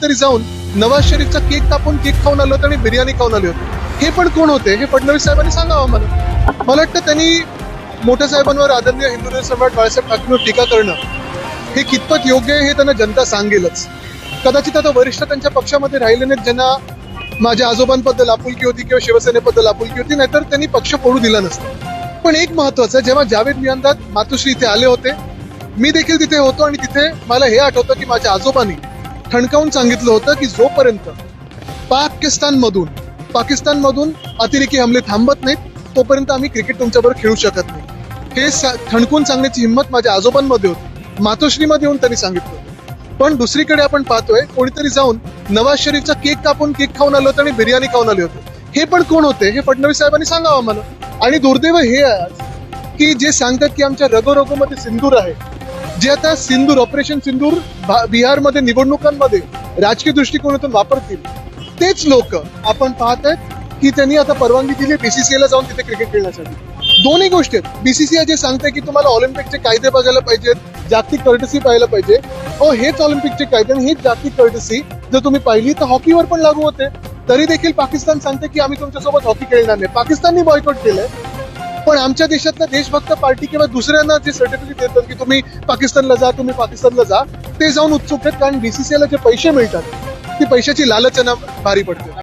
कोणीतरी जाऊन नवाज शरीफचा केक कापून केक खाऊन आलो होतं आणि बिर्याणी खाऊन आले होते. हे पण कोण होते हे फडणवीस साहेबांनी सांगावं मला वाटतं त्यांनी मोठ्या साहेबांवर आदरणीय हिंदू सम्राट बाळासाहेब ठाकरेंवर टीका करणं हे कितपत योग्य आहे हे त्यांना जनता सांगेलच. कदाचित आता वरिष्ठ त्यांच्या पक्षामध्ये राहिले नाहीत ज्यांना माझ्या आजोबांबद्दल आपुलकी होती किंवा शिवसेनेबद्दल आपुलकी होती, नाहीतर त्यांनी पक्ष फोडू दिला नसता. पण एक महत्वाचं, जेव्हा जावेद मियांदाद मातोश्री इथे आले होते, मी देखील तिथे होतो आणि तिथे मला हे आठवतं की माझ्या आजोबांनी ठणकावून सांगितलं होतं की जोपर्यंत पाकिस्तानमधून अतिरेकी हमले थांबत नाहीत तोपर्यंत आम्ही क्रिकेट तुमच्याबरोबर खेळू शकत नाही. हे ठणकून सांगण्याची हिंमत माझ्या आजोबांमध्ये होती. मातोश्रीमध्ये येऊन त्यांनी सांगितलं. पण दुसरीकडे आपण पाहतोय कोणीतरी जाऊन नवाज शरीफचा केक कापून केक खाऊन आलो होतं आणि बिर्याणी खाऊन आले होते. हे पण कोण होते हे फडणवीस साहेबांनी सांगावं मला. आणि दुर्दैव हे आहे की जे सांगतात की आमच्या रगोरगोमध्ये सिंदूर आहे, जे आता सिंदूर ऑपरेशन सिंदूर बिहारमध्ये निवडणुकांमध्ये राजकीय दृष्टिकोनातून वापरतील, तेच लोक आपण पाहत आहेत की त्यांनी आता परवानगी दिली बीसीसीआयला जाऊन तिथे क्रिकेट खेळण्यासाठी. दोन्ही गोष्टी आहेत. बीसीसीआय जे सांगते की तुम्हाला ऑलिम्पिकचे कायदे बघायला पाहिजेत, जागतिक कर्टसी पाहायला पाहिजे. हेच ऑलिम्पिकचे कायदे आणि हीच जागतिक कर्टसी जर तुम्ही पाहिली तर हॉकीवर पण लागू होते. तरी देखील पाकिस्तान सांगते की आम्ही तुमच्यासोबत हॉकी खेळणार नाही. पाकिस्ताननी बॉयकॉट केलंय. पण आमच्या देशातल्या देशभक्त पार्टी किंवा दुसऱ्यांना जे सर्टिफिकेट देतात की तुम्ही पाकिस्तानला जा, ते जाऊन उत्सुक आहेत, कारण बीसीसीआयला जे पैसे मिळतात ती पैशाची लालच भारी पडते.